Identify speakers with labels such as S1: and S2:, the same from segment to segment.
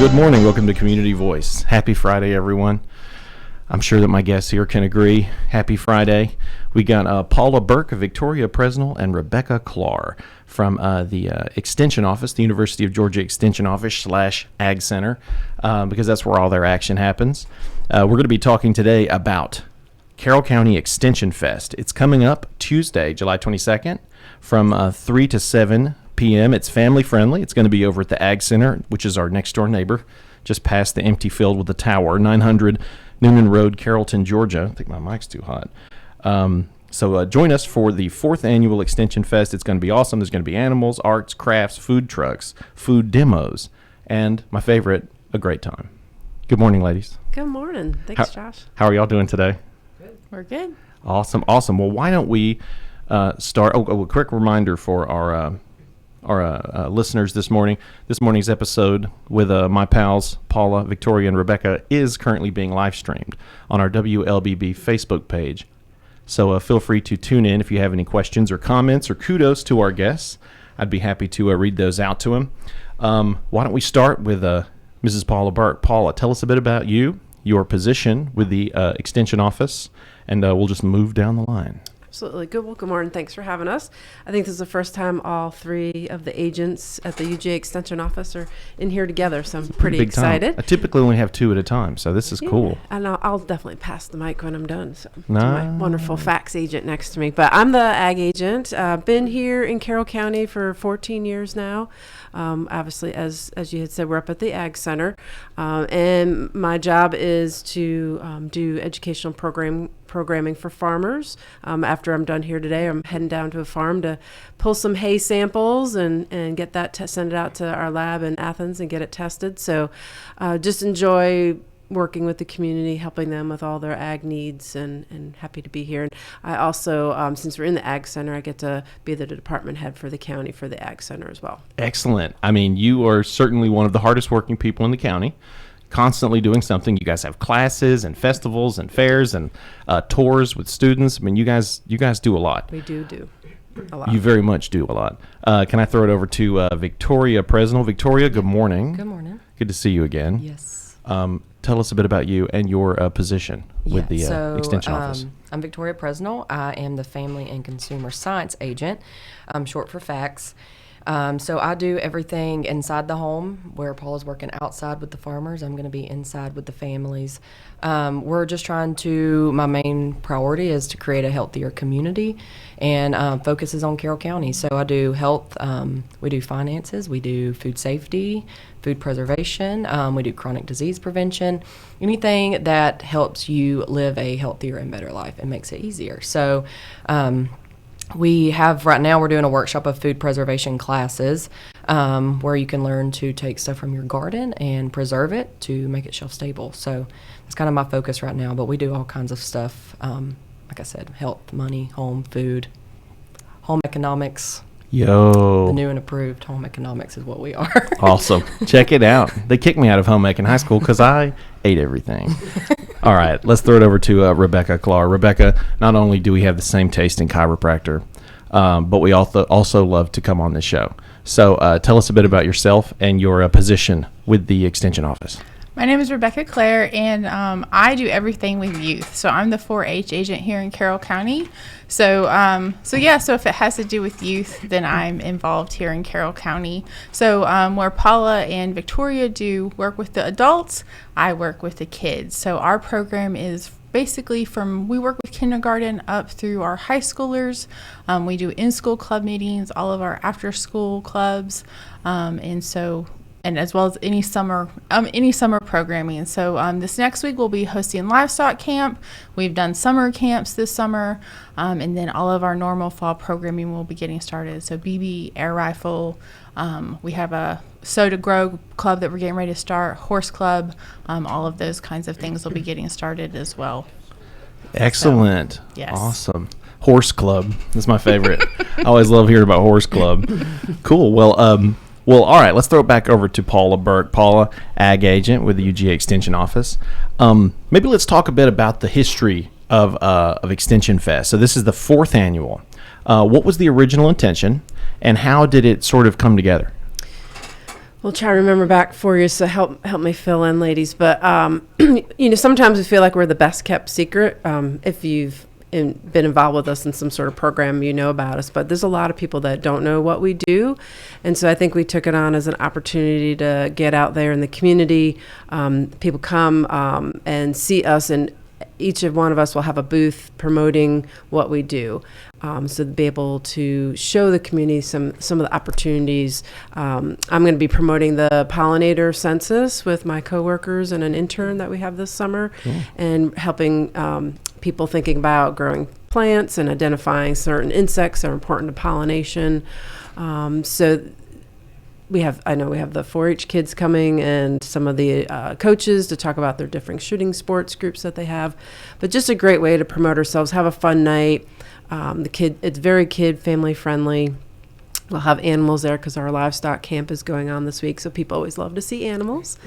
S1: Good morning. Welcome to Community Voice. Happy Friday, everyone. I'm sure that my guests here can agree. Happy Friday. We got Paula Burke of Victoria Presnal and Rebekah Claar from the Extension Office, the University of Georgia Extension Office / Ag Center, because that's where all their action happens. We're going to be talking today about Carroll County Extension Fest. It's coming up Tuesday, July 22nd from 3 to 7 p.m. It's family friendly. It's going to be over at the Ag Center, which is our next door neighbor, just past the empty field with the tower, 900 Noonan Road, Carrollton, Georgia. I think my mic's too hot. So join us for the 4th annual Extension Fest. It's going to be awesome. There's going to be animals, arts, crafts, food trucks, food demos, and my favorite, a great time. Good morning, ladies.
S2: Good morning. Thanks, Josh.
S1: How are y'all doing today?
S2: Good. We're good.
S1: Awesome. Well, why don't we start? A quick reminder for our listeners this morning. This morning's episode with my pals Paula, Victoria, and Rebekah is currently being live streamed on our WLBB Facebook page. So feel free to tune in if you have any questions or comments or kudos to our guests. I'd be happy to read those out to them. Why don't we start with Mrs. Paula Burke. Paula, tell us a bit about you, your position with the Extension Office, and we'll just move down the line.
S2: Absolutely. Good. Well, good morning. Thanks for having us. I think this is the first time all 3 of the agents at the UGA Extension Office are in here together, so I'm pretty excited.
S1: I typically only have 2 at a time, so this is cool.
S2: And I'll definitely pass the mic when I'm done to my wonderful fax agent next to me. But I'm the ag agent. Been here in Carroll County for 14 years now. Obviously, as you had said, we're up at the Ag Center, and my job is to do educational programming for farmers. After I'm done here today, I'm heading down to a farm to pull some hay samples and get that send it out to our lab in Athens and get it tested. So just enjoy working with the community, helping them with all their ag needs, and happy to be here. And I also, since we're in the Ag Center, I get to be the department head for the county for the Ag Center as well.
S1: Excellent. I mean, you are certainly one of the hardest working people in the county, constantly doing something. You guys have classes and festivals and fairs and tours with students. I mean, you guys do a lot.
S2: We do a lot.
S1: You very much do a lot. Can I throw it over to Victoria Presnal? Victoria, good morning.
S3: Good morning.
S1: Good to see you again.
S3: Yes.
S1: Tell us a bit about you and your position with the Extension Office.
S3: I'm Victoria Presnal. I am the Family and Consumer Science Agent, short for FACS. So I do everything inside the home. Where Paula's working outside with the farmers, I'm going to be inside with the families. We're just my main priority is to create a healthier community, and focuses on Carroll County. So I do health, we do finances, we do food safety, food preservation, we do chronic disease prevention, anything that helps you live a healthier and better life and makes it easier. So we have, right now, we're doing a workshop of food preservation classes where you can learn to take stuff from your garden and preserve it to make it shelf stable. So that's kind of my focus right now, but we do all kinds of stuff. Like I said, health, money, home, food, home economics.
S1: Yo.
S3: The new and approved home economics is what we are.
S1: Awesome. Check it out. They kicked me out of home ec in high school because I ate everything. All right, let's throw it over to Rebekah Claar. Rebekah, not only do we have the same taste in chiropractor, but we also love to come on this show. So tell us a bit about yourself and your position with the Extension Office.
S4: My name is Rebekah Claar, and I do everything with youth. So I'm the 4-H agent here in Carroll County. So if it has to do with youth, then I'm involved here in Carroll County. So where Paula and Victoria do work with the adults, I work with the kids. So our program is basically we work with kindergarten up through our high schoolers. We do in-school club meetings, all of our after-school clubs, and as well as any summer programming. So this next week we'll be hosting livestock camp. We've done summer camps this summer, and then all of our normal fall programming will be getting started. So BB, air rifle, we have a soda grow club that we're getting ready to start, horse club, all of those kinds of things will be getting started as well.
S1: Excellent.
S4: So, yes.
S1: Awesome. Horse club. That's my favorite. I always love hearing about horse club. Cool. Well, all right, let's throw it back over to Paula Burke. Paula, ag agent with the UGA Extension Office. Maybe let's talk a bit about the history of Extension Fest. So this is the 4th annual. What was the original intention, and how did it sort of come together?
S2: We'll try to remember back for you, so help me fill in, ladies. But sometimes we feel like we're the best kept secret. If you've been involved with us in some sort of program, you know about us. But there's a lot of people that don't know what we do, and so I think we took it on as an opportunity to get out there in the community. People come and see us, and each of one of us will have a booth promoting what we do. So to be able to show the community some of the opportunities. I'm going to be promoting the pollinator census with my coworkers and an intern that we have this summer, and helping people thinking about growing plants and identifying certain insects that are important to pollination. So I know we have the 4-H kids coming and some of the coaches to talk about their different shooting sports groups that they have, but just a great way to promote ourselves, have a fun night. It's very family friendly. We'll have animals there because our livestock camp is going on this week, so people always love to see animals.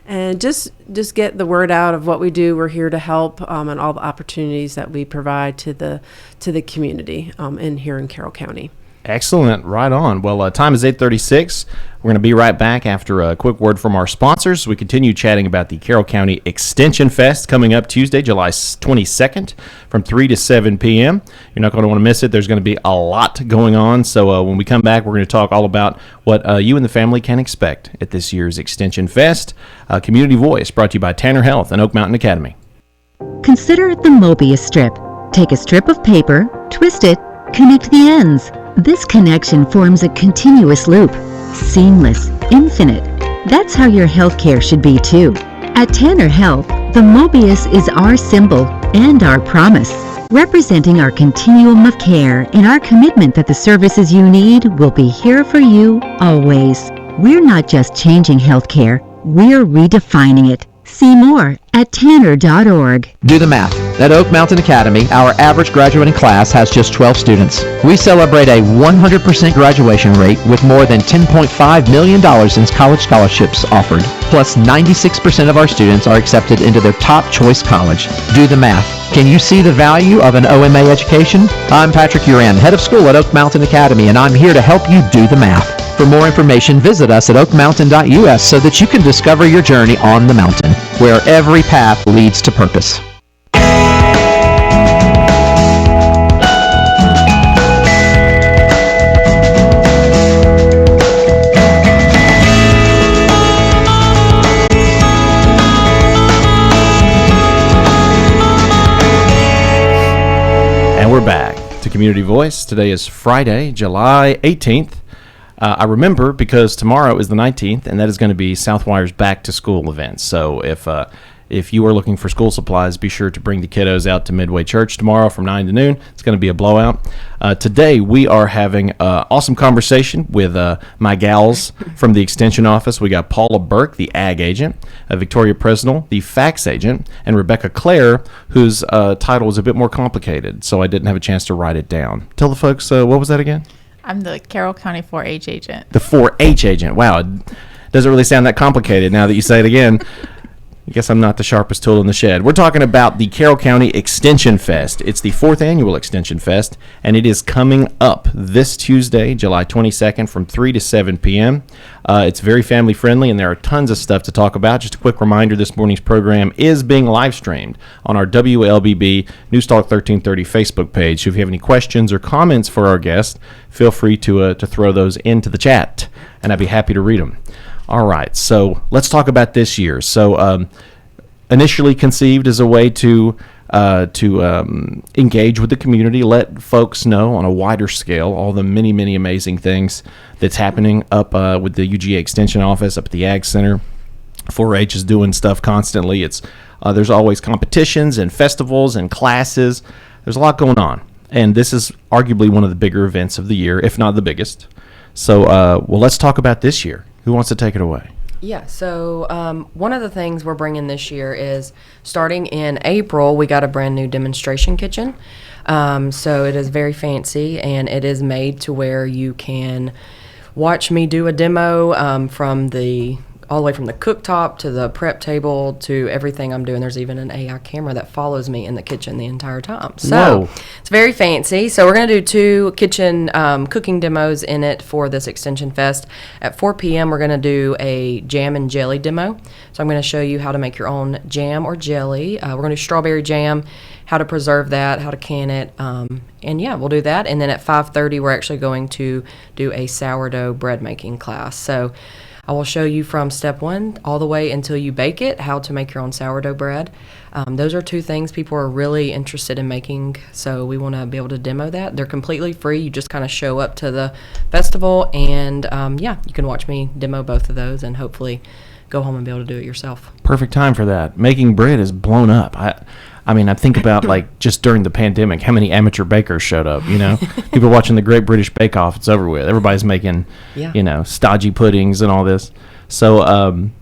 S2: And just get the word out of what we do. We're here to help, and all the opportunities that we provide to the community here in Carroll County.
S1: Excellent. Right on. Well, time is 8:36. We're going to be right back after a quick word from our sponsors. We continue chatting about the Carroll County Extension Fest coming up Tuesday, July 22nd from 3 to 7 p.m. You're not going to want to miss it. There's going to be a lot going on. So when we come back, we're going to talk all about what you and the family can expect at this year's Extension Fest. Community Voice brought to you by Tanner Health and Oak Mountain Academy.
S5: Consider the Mobius strip. Take a strip of paper, twist it, connect the ends. This connection forms a continuous loop. Seamless, infinite. That's how your healthcare should be too. At Tanner Health, the Mobius is our symbol and our promise, representing our continuum of care and our commitment that the services you need will be here for you always. We're not just changing healthcare, we're redefining it. See more at tanner.org.
S6: Do the math. At Oak Mountain Academy, our average graduating class has just 12 students. We celebrate a 100% graduation rate with more than $10.5 million in college scholarships offered. Plus, 96% of our students are accepted into their top choice college. Do the math. Can you see the value of an OMA education? I'm Patrick Uran, head of school at Oak Mountain Academy, and I'm here to help you do the math. For more information, visit us at oakmountain.us so that you can discover your journey on the mountain, where every path leads to purpose.
S1: And we're back to Community Voice. Today is Friday, July 18th. I remember because tomorrow is the 19th, and that is going to be Southwire's back to school event. So if you are looking for school supplies, be sure to bring the kiddos out to Midway Church tomorrow from 9 to noon. It's going to be a blowout. Today we are having an awesome conversation with my gals from the Extension Office. We got Paula Burke, the Ag Agent, Victoria Presnal, the Fax Agent, and Rebekah Claar, whose title is a bit more complicated, so I didn't have a chance to write it down. Tell the folks, what was that again?
S4: I'm the Carroll County 4-H agent.
S1: The 4-H agent. Wow. It doesn't really sound that complicated now that you say it again. I guess I'm not the sharpest tool in the shed. We're talking about the Carroll County Extension Fest. It's the 4th annual Extension Fest, and it is coming up this Tuesday, July 22nd from 3 to 7 p.m. It's very family friendly, and there are tons of stuff to talk about. Just a quick reminder, this morning's program is being live streamed on our WLBB News Talk 1330 Facebook page. So if you have any questions or comments for our guest, feel free to throw those into the chat, and I'd be happy to read them. All right, so let's talk about this year. So initially conceived as a way to engage with the community, let folks know on a wider scale all the many, many amazing things that's happening up with the UGA Extension Office, up at the Ag Center. 4-H is doing stuff constantly. It's there's always competitions and festivals and classes. There's a lot going on, and this is arguably one of the bigger events of the year, if not the biggest. So, well, let's talk about this year. Who wants to take it away?
S3: Yeah, so one of the things we're bringing this year is starting in April, we got a brand new demonstration kitchen. So it is very fancy, and it is made to where you can watch me do a demo from the all the way from the cooktop to the prep table to everything I'm doing. There's even an AI camera that follows me in the kitchen the entire time. So it's very fancy. So we're going to do 2 kitchen cooking demos in it for this Extension Fest. At 4 p.m., we're going to do a jam and jelly demo. So I'm going to show you how to make your own jam or jelly. We're going to do strawberry jam, how to preserve that, how to can it. And yeah, we'll do that. And then at 5:30, we're actually going to do a sourdough bread making class. So I will show you from step 1 all the way until you bake it, how to make your own sourdough bread. Those are 2 things people are really interested in making, so we want to be able to demo that. They're completely free. You just kind of show up to the festival, and yeah, you can watch me demo both of those and hopefully go home and be able to do it yourself.
S1: Perfect time for that. Making bread is blown up. I mean, I think about like just during the pandemic, how many amateur bakers showed up, People watching the Great British Bake Off, it's over with. Everybody's making, stodgy puddings and all this. So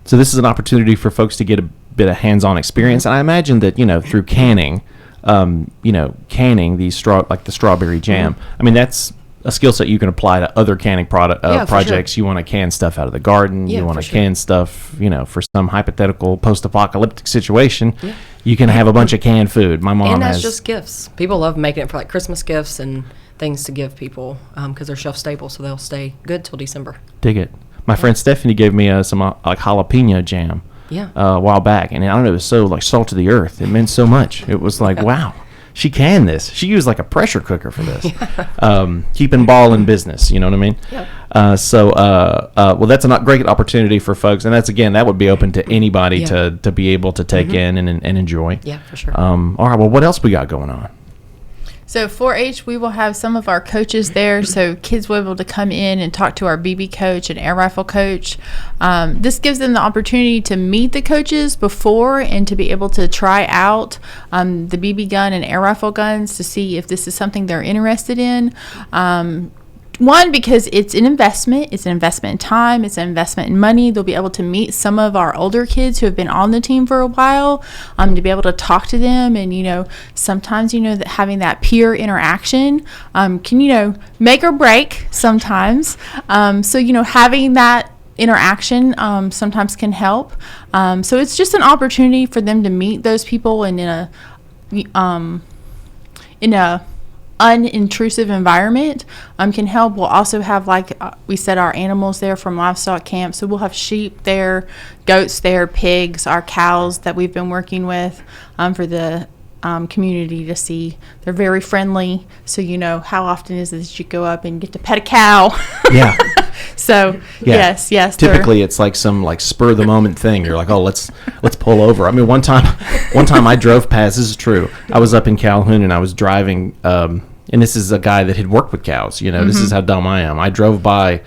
S1: so this is an opportunity for folks to get a bit of hands-on experience. And I imagine that, through canning, canning these like the strawberry jam, I mean, that's a skill set you can apply to other canning projects. Sure. You want to can stuff out of the garden. You want to can stuff, for some hypothetical post-apocalyptic situation. Yeah. You can have a bunch of canned food. My mom
S3: and that's
S1: has
S3: just gifts. People love making it for like Christmas gifts and things to give people because they're shelf stable, so they'll stay good till December.
S1: Dig it. My friend Stephanie gave me some like jalapeno jam.
S3: Yeah.
S1: A while back, and I don't know, it was so like salt to the earth. It meant so much. It was like, wow. She canned this. She used like a pressure cooker for this. Keeping ball in business, you know what I mean?
S3: Yep.
S1: Well, that's a great opportunity for folks, and that would be open to anybody to be able to take in and enjoy.
S3: Yeah, for sure.
S1: All right, well, what else we got going on?
S4: So 4-H, we will have some of our coaches there, so kids will be able to come in and talk to our BB coach and air rifle coach. This gives them the opportunity to meet the coaches before and to be able to try out the BB gun and air rifle guns to see if this is something they're interested in. One, because it's an investment. It's an investment in time. It's an investment in money. They'll be able to meet some of our older kids who have been on the team for a while, to be able to talk to them. And, sometimes, that having that peer interaction can, make or break sometimes. So, having that interaction sometimes can help. So it's just an opportunity for them to meet those people and in a unintrusive environment can help. We'll also have, like we said, our animals there from livestock camp. So we'll have sheep there, goats there, pigs, our cows that we've been working with for the community to see. They're very friendly. So, how often is it that you go up and get to pet a cow? Yeah. So, yes.
S1: Typically, it's like some spur of the moment thing. You're like, oh, let's pull over. I mean, one time I drove past. This is true. I was up in Calhoun and I was driving. And this is a guy that had worked with cows. This is how dumb I am. I drove by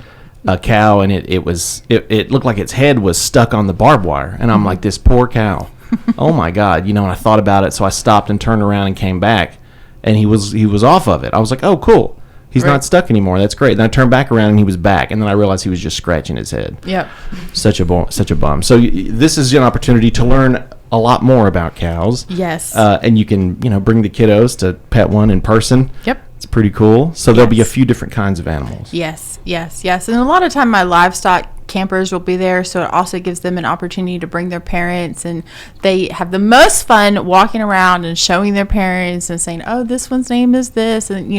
S1: a cow and it looked like its head was stuck on the barbed wire. And I'm like, this poor cow. Oh my God. And I thought about it. So I stopped and turned around and came back, and he was off of it. I was like, oh, cool. He's not stuck anymore. That's great. Then I turned back around and he was back, and then I realized he was just scratching his head.
S4: Yep.
S1: Such a bum. So this is an opportunity to learn a lot more about cows.
S4: Yes.
S1: And you can bring the kiddos to pet one in person.
S4: Yep.
S1: It's pretty cool. So there'll be a few different kinds of animals.
S4: Yes. And a lot of time my livestock campers will be there, so it also gives them an opportunity to bring their parents, and they have the most fun walking around and showing their parents and saying, oh, this one's name is this, and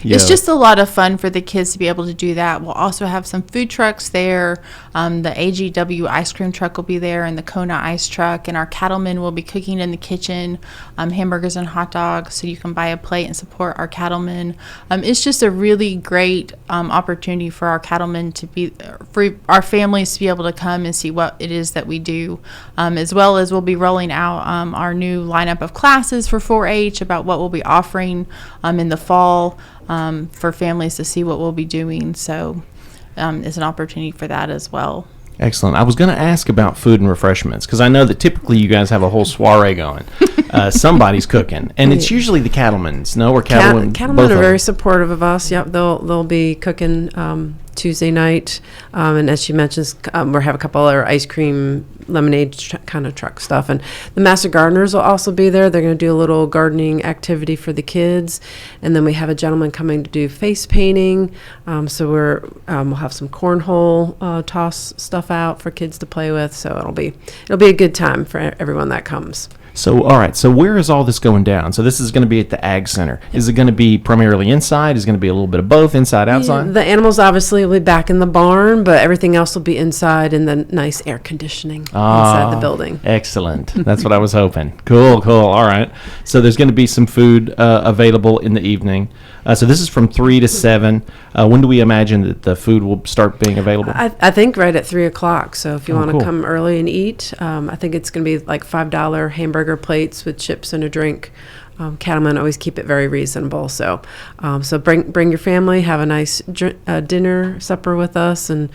S4: it's just a lot of fun for the kids to be able to do that. We'll also have some food trucks there. The AGW ice cream truck will be there, and the Kona ice truck, and our cattlemen will be cooking in the kitchen, hamburgers and hot dogs, so you can buy a plate and support our cattlemen. It's just a really great opportunity for our cattlemen to be, for our families to be able to come and see what it is that we do, as well as we'll be rolling out our new lineup of classes for 4-H about what we'll be offering in the fall for families to see what we'll be doing. So it's an opportunity for that as well.
S1: Excellent. I was going to ask about food and refreshments, because I know that typically you guys have a whole soiree going. Somebody's cooking, and it's usually the cattlemen's. No, or cattlemen.
S2: Cattlemen are very supportive of us. Yep, they'll be cooking Tuesday night. And as she mentions, we'll have a couple other ice cream, lemonade kind of truck stuff. And the Master Gardeners will also be there. They're going to do a little gardening activity for the kids. And then we have a gentleman coming to do face painting. So we'll have some cornhole toss stuff out for kids to play with. So it'll be a good time for everyone that comes.
S1: So, all right. So, where is all this going down? So, this is going to be at the Ag Center. Is it going to be primarily inside? Is it going to be a little bit of both, inside, outside?
S2: Yeah, the animals obviously will be back in the barn, but everything else will be inside in the nice air conditioning inside the building.
S1: Excellent. That's what I was hoping. Cool. All right. So, there's going to be some food available in the evening. So, this is from 3 to 7. When do we imagine that the food will start being available?
S2: I think right at 3 o'clock. So, if you want to
S1: cool.
S2: come early and eat, I think it's going to be like $5 hamburger plates with chips and a drink. Cattlemen always keep it very reasonable. So bring your family, have a nice dinner, supper with us, and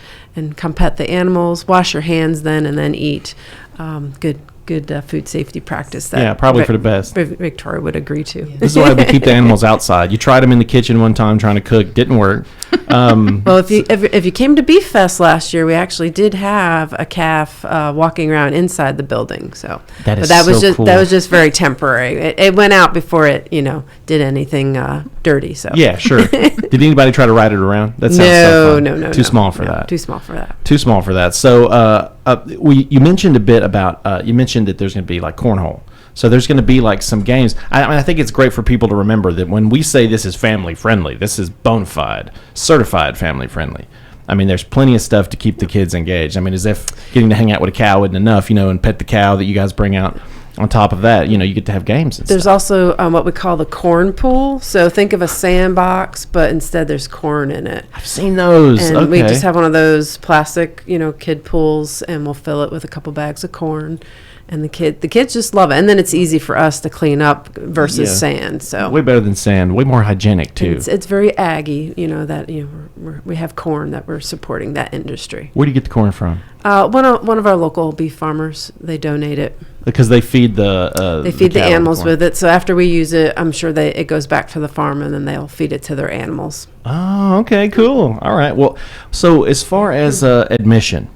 S2: come pet the animals. Wash your hands then, and then eat. Good food safety practice. That
S1: probably for the best.
S2: Victoria would agree to.
S1: This is why we keep the animals outside. You tried them in the kitchen one time trying to cook, didn't work.
S2: Well, if you came to Beef Fest last year, we actually did have a calf walking around inside the building. So
S1: that
S2: was just very temporary. It went out before it did anything dirty. So
S1: yeah, sure. Did anybody try to ride it around? That sounds
S2: no.
S1: Too small for that.
S2: Too small for that.
S1: Too small for that. So you mentioned a bit about you mentioned that there's going to be like cornhole. So there's going to be like some games. I think it's great for people to remember that when we say this is family friendly, this is bona fide, certified family friendly. I mean, there's plenty of stuff to keep the kids engaged. I mean, as if getting to hang out with a cow isn't enough, and pet the cow that you guys bring out. On top of that, you get to have games and
S2: There's
S1: stuff.
S2: also what we call the corn pool. So think of a sandbox, but instead there's corn in it.
S1: I've seen those.
S2: And
S1: okay.
S2: we just have one of those plastic, kid pools, and we'll fill it with a couple bags of corn. And the kids just love it. And then it's easy for us to clean up versus sand. So
S1: way better than sand. Way more hygienic too.
S2: It's very aggy. We have corn that we're supporting that industry.
S1: Where do you get the corn from?
S2: One of our local beef farmers. They donate it.
S1: Because they feed the
S2: animals with it. So after we use it, I'm sure it goes back to the farm, and then they'll feed it to their animals.
S1: Oh, okay, cool. All right. Well, so as far as admission,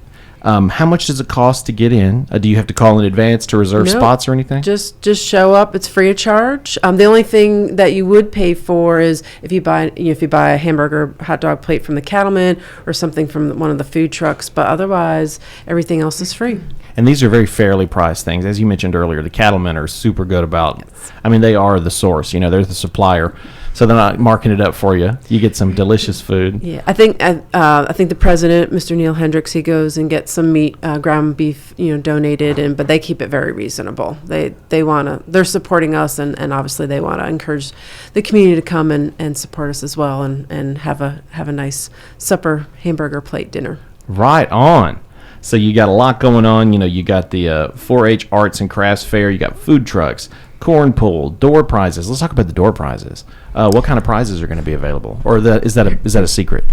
S1: how much does it cost to get in? Do you have to call in advance to reserve spots or anything?
S2: Just show up. It's free of charge. The only thing that you would pay for is if you buy a hamburger, hot dog plate from the cattleman or something from one of the food trucks. But otherwise, everything else is free.
S1: And these are very fairly priced things. As you mentioned earlier, the cattlemen are super good about, I mean, they are the source, they're the supplier. So they're not marking it up for you. You get some delicious food.
S2: Yeah, I think the president, Mr. Neil Hendricks, he goes and gets some meat, ground beef, donated, but they keep it very reasonable. They're supporting us, and obviously they want to encourage the community to come and support us as well, and have a nice supper, hamburger plate dinner.
S1: Right on. So you got a lot going on. You got the 4-H Arts and Crafts Fair. You got food trucks, corn pool, door prizes. Let's talk about the door prizes. What kind of prizes are going to be available? Or is that a secret?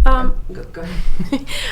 S2: Go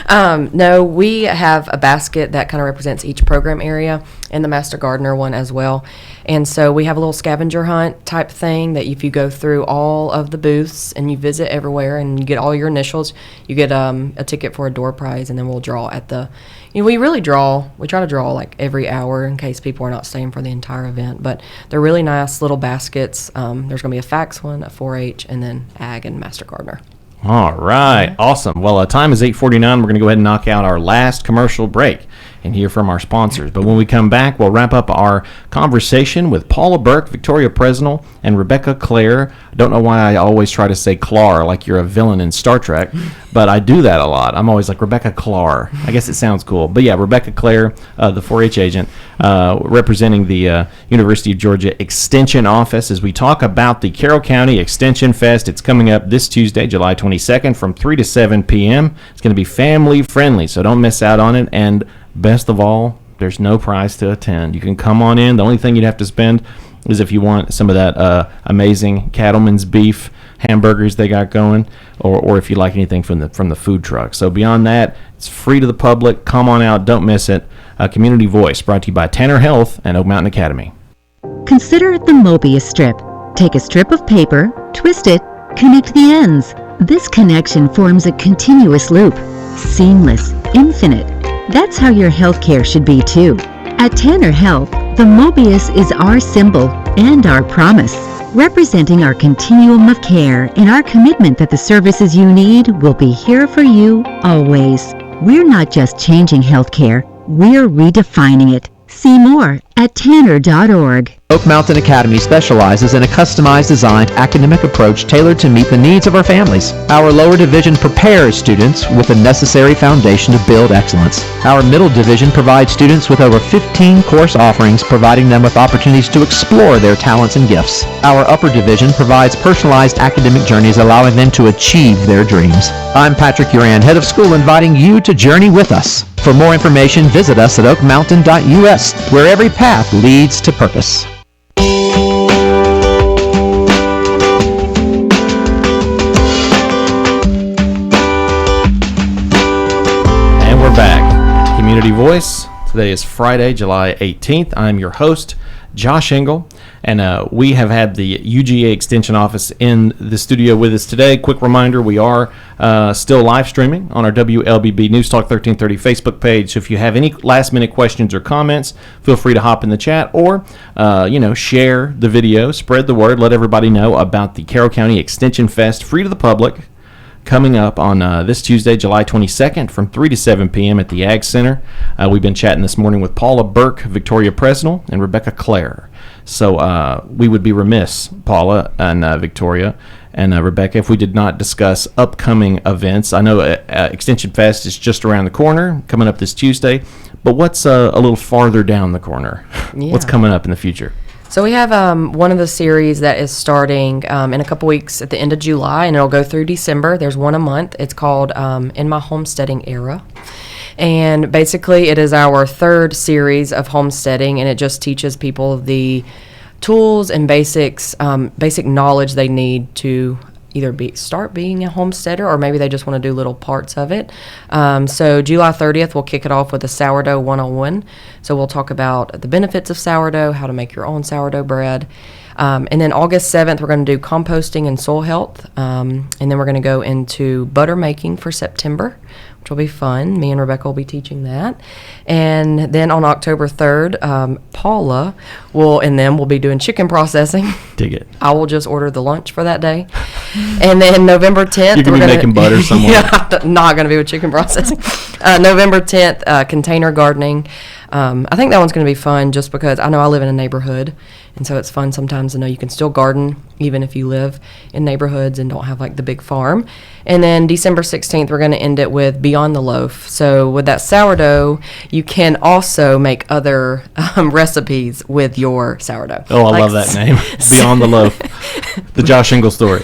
S2: ahead.
S3: No, we have a basket that kind of represents each program area, and the Master Gardener one as well. And so we have a little scavenger hunt type thing that if you go through all of the booths and you visit everywhere and you get all your initials, you get a ticket for a door prize, and then we'll draw at the, we try to draw like every hour in case people are not staying for the entire event. But they're really nice little baskets. There's going to be a fax one, a 4-H, and then Ag and Master Gardener.
S1: All right. Awesome. Well, time is 8:49. We're going to go ahead and knock out our last commercial break and hear from our sponsors. But when we come back, we'll wrap up our conversation with Paula Burke, Victoria Presnal, and Rebekah Claar. I don't know why I always try to say Claar like you're a villain in Star Trek, but I do that a lot. I'm always like Rebekah Claar. I guess it sounds cool. But yeah, Rebekah Claar, the 4-H agent, representing the University of Georgia Extension Office as we talk about the Carroll County Extension Fest. It's coming up this Tuesday, July 22nd from 3 to 7 p.m. It's going to be family friendly, so don't miss out on it. And best of all, there's no price to attend. You can come on in. The only thing you'd have to spend is if you want some of that amazing cattleman's beef hamburgers they got going, or if you like anything from the food truck. So beyond that, it's free to the public. Come on out. Don't miss it. Community Voice brought to you by Tanner Health and Oak Mountain Academy.
S5: Consider the Mobius strip. Take a strip of paper, twist it, connect the ends. This connection forms a continuous loop. Seamless, infinite. That's how your healthcare should be too. At Tanner Health, the Mobius is our symbol and our promise, representing our continuum of care and our commitment that the services you need will be here for you always. We're not just changing healthcare, we're redefining it. See more at tanner.org.
S6: Oak Mountain Academy specializes in a customized designed academic approach tailored to meet the needs of our families. Our lower division prepares students with the necessary foundation to build excellence. Our middle division provides students with over 15 course offerings, providing them with opportunities to explore their talents and gifts. Our upper division provides personalized academic journeys, allowing them to achieve their dreams. I'm Patrick Uran, head of school, inviting you to journey with us. For more information, visit us at oakmountain.us, where every path leads to purpose.
S1: And we're back. Community Voice. Today is Friday, July 18th. I'm your host, Josh Engel, and we have had the UGA Extension Office in the studio with us today. Quick reminder, we are still live streaming on our WLBB News Talk 1330 Facebook page. So if you have any last-minute questions or comments, feel free to hop in the chat or, share the video, spread the word, let everybody know about the Carroll County Extension Fest, free to the public, coming up on this Tuesday, July 22nd from 3 to 7 p.m. at the Ag Center. We've been chatting this morning with Paula Burke, Victoria Presnal, and Rebekah Claar. So we would be remiss, Paula and Victoria and Rebekah, if we did not discuss upcoming events. I know Extension Fest is just around the corner, coming up this Tuesday, but what's a little farther down the corner?
S3: Yeah.
S1: What's coming up in the future?
S3: So we have one of the series that is starting in a couple weeks at the end of July, and it'll go through December. There's one a month. It's called In My Homesteading Era. And basically it is our third series of homesteading, and it just teaches people the tools and basic knowledge they need to either start being a homesteader, or maybe they just want to do little parts of it. So July 30th, we'll kick it off with a sourdough 101. So we'll talk about the benefits of sourdough, how to make your own sourdough bread. And then August 7th, we're going to do composting and soil health. And then we're going to go into butter making for September, which will be fun. Me and Rebekah will be teaching that. And then on October 3rd, Paula will be doing chicken processing.
S1: Dig it.
S3: I will just order the lunch for that day. And then November 10th,
S1: You're going to be making butter somewhere.
S3: Yeah, not going to be with chicken processing. November 10th, container gardening. I think that one's going to be fun just because I know I live in a neighborhood, and so it's fun sometimes to know you can still garden even if you live in neighborhoods and don't have like the big farm. And then December 16th, we're going to end it with Beyond the Loaf. So with that sourdough, you can also make other recipes with your sourdough.
S1: Oh, I love that name. Beyond the Loaf. The Josh Engel story.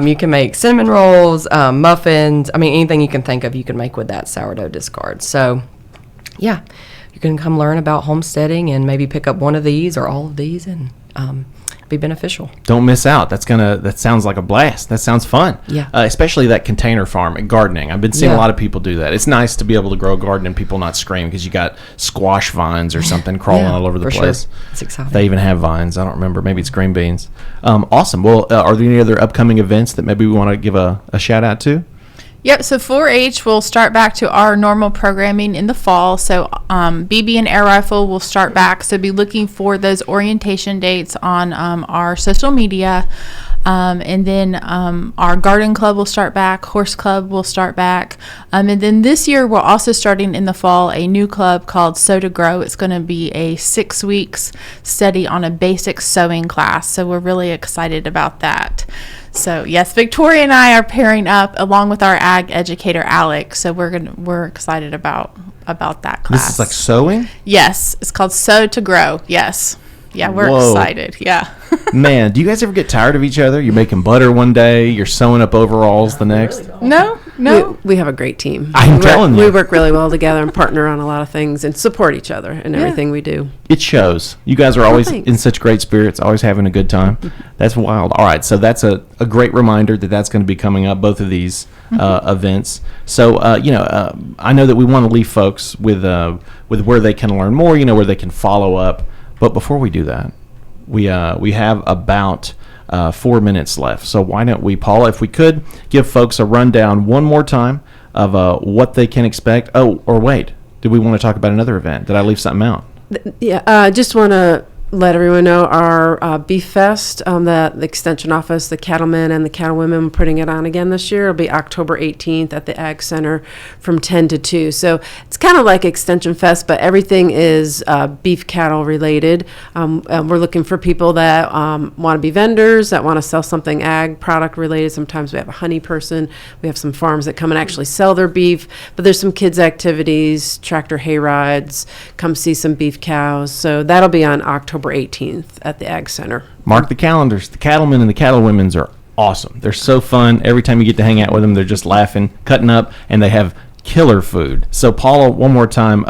S3: You can make cinnamon rolls, muffins. I mean, anything you can think of, you can make with that sourdough discard. So, yeah, you can come learn about homesteading and maybe pick up one of these or all of these and be beneficial.
S1: Don't miss out. That sounds like a blast. That sounds fun.
S3: Yeah.
S1: Especially that container farm and gardening. I've been seeing a lot of people do that. It's nice to be able to grow a garden and people not scream because you got squash vines or something crawling all over the place.
S3: Sure. It's exciting.
S1: They even have vines. I don't remember. Maybe it's green beans. Awesome. Well, are there any other upcoming events that maybe we want to give a shout out to?
S4: Yep, so 4-H will start back to our normal programming in the fall. So BB and air rifle will start back. So be looking for those orientation dates on our social media. And then our garden club will start back. Horse club will start back. And then this year we're also starting in the fall a new club called Sew to Grow. It's going to be a 6 weeks study on a basic sewing class. So we're really excited about that. So yes, Victoria and I are pairing up along with our ag educator Alex. So we're excited about that class.
S1: This is like sewing?
S4: Yes, it's called Sew to Grow. Yes. Yeah, we're excited. Yeah.
S1: Man, do you guys ever get tired of each other? You're making butter one day, you're sewing up overalls the next.
S4: No.
S2: We have a great team.
S1: I'm telling you.
S2: We work really well together and partner on a lot of things and support each other in everything we do.
S1: It shows. You guys are always in such great spirits, always having a good time. That's wild. All right, so that's a great reminder that's going to be coming up, both of these events. So, I know that we want to leave folks with where they can learn more, where they can follow up. But before we do that, we have about 4 minutes left. So why don't we, Paula, if we could give folks a rundown one more time of what they can expect. Oh, or wait, did we want to talk about another event? Did I leave something out?
S2: Yeah, just want to let everyone know our Beef Fest, the Extension Office, the Cattlemen and the Cattlewomen, putting it on again this year. It'll be October 18th at the Ag Center from 10 to 2. So it's kind of like Extension Fest, but everything is beef cattle related. We're looking for people that want to be vendors, that want to sell something ag product related. Sometimes we have a honey person. We have some farms that come and actually sell their beef, but there's some kids activities, tractor hay rides, come see some beef cows. So that'll be on October 18th at the Ag Center.
S1: Mark the calendars. The Cattlemen and the Cattlewomen's are awesome. They're so fun. Every time you get to hang out with them, they're just laughing, cutting up, and they have killer food. So Paula, one more time,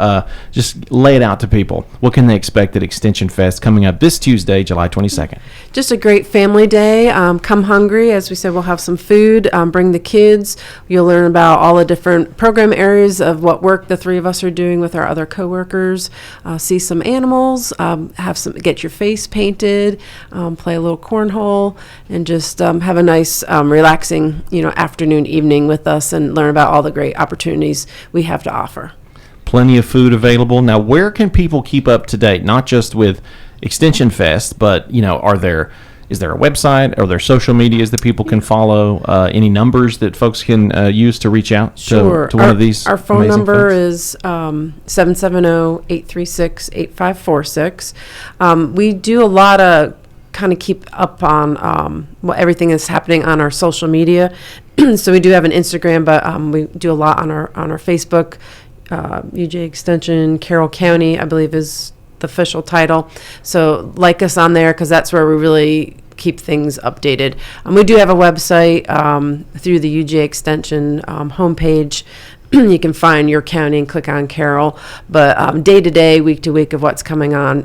S1: just lay it out to people. What can they expect at Extension Fest coming up this Tuesday, July 22nd?
S2: Just a great family day. Come hungry. As we said, we'll have some food. Bring the kids. You'll learn about all the different program areas of what work the three of us are doing with our other coworkers. See some animals. Get your face painted. Play a little cornhole, and just have a nice, relaxing, afternoon, evening with us, and learn about all the great opportunities we have to offer.
S1: Plenty of food available. Now, where can people keep up to date? Not just with Extension Fest, but is there a website? Are there social medias that people can follow? Any numbers that folks can use to reach out to one of these?
S2: Our phone number is 770-836-8546. We do a lot of kind of keep up on everything that's happening on our social media. So we do have an Instagram, but we do a lot on our Facebook. UJ Extension Carroll County, I believe, is the official title. So like us on there, because that's where we really keep things updated. We do have a website through the UJ Extension homepage. You can find your county and click on Carroll. But day to day, week to week of what's coming on,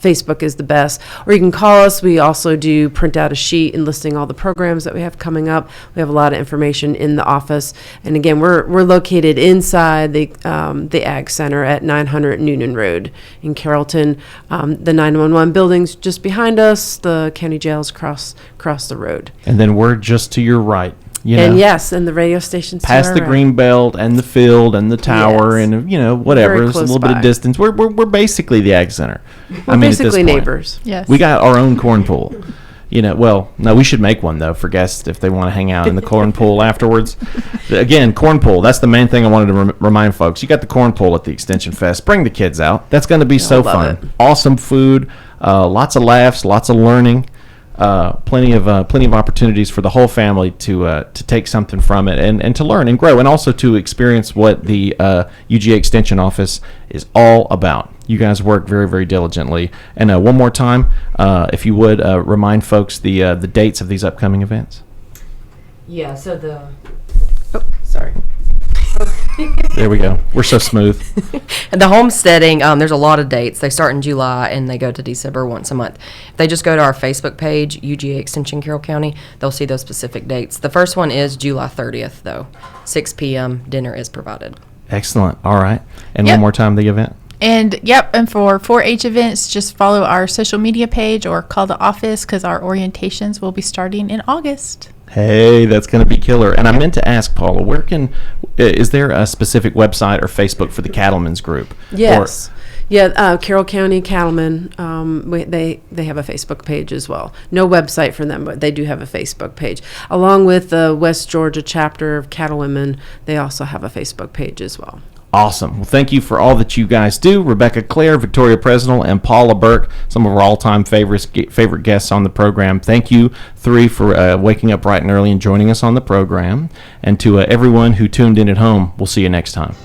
S2: Facebook is the best. Or you can call us. We also do print out a sheet and listing all the programs that we have coming up. We have a lot of information in the office. And again, we're located inside the Ag Center at 900 Noonan Road in Carrollton. The 911 building's just behind us. The county jail's across the road.
S1: And then we're just to your right.
S2: Yes, and the radio station's
S1: past the green belt and the field and the tower,
S2: yes.
S1: And whatever.
S2: Very
S1: It's a
S2: close
S1: little bit
S2: by.
S1: of distance. We're basically the Ag Center.
S2: We're basically neighbors.
S4: Yes.
S1: We got our own corn pool. Well, no, we should make one though for guests if they want to hang out in the corn pool afterwards. Again, corn pool. That's the main thing I wanted to remind folks. You got the corn pool at the Extension Fest. Bring the kids out. That's going to be so fun.
S2: It.
S1: Awesome food, lots of laughs, lots of learning. Plenty of opportunities for the whole family to take something from it and to learn and grow, and also to experience what the UGA Extension Office is all about. You guys work very, very diligently. And one more time, if you would remind folks the dates of these upcoming events.
S3: Yeah, so
S2: Sorry.
S1: There we go. We're so smooth.
S3: the homesteading, there's a lot of dates. They start in July and they go to December once a month. If they just go to our Facebook page, UGA Extension Carroll County, they'll see those specific dates. The first one is July 30th, though. 6 p.m. Dinner is provided.
S1: Excellent. All right. And
S4: Yep.
S1: one more time, the event.
S4: And for 4-H events, just follow our social media page or call the office because our orientations will be starting in August.
S1: Hey, that's going to be killer. And I meant to ask Paula, is there a specific website or Facebook for the Cattlemen's group?
S2: Yes. Carroll County Cattlemen, they have a Facebook page as well. No website for them, but they do have a Facebook page. Along with the West Georgia chapter of Cattlewomen, they also have a Facebook page as well.
S1: Awesome. Well, thank you for all that you guys do. Rebekah Claar, Victoria Presnal, and Paula Burke, some of our all-time favorite guests on the program. Thank you, three, for waking up bright and early and joining us on the program. And to everyone who tuned in at home, we'll see you next time.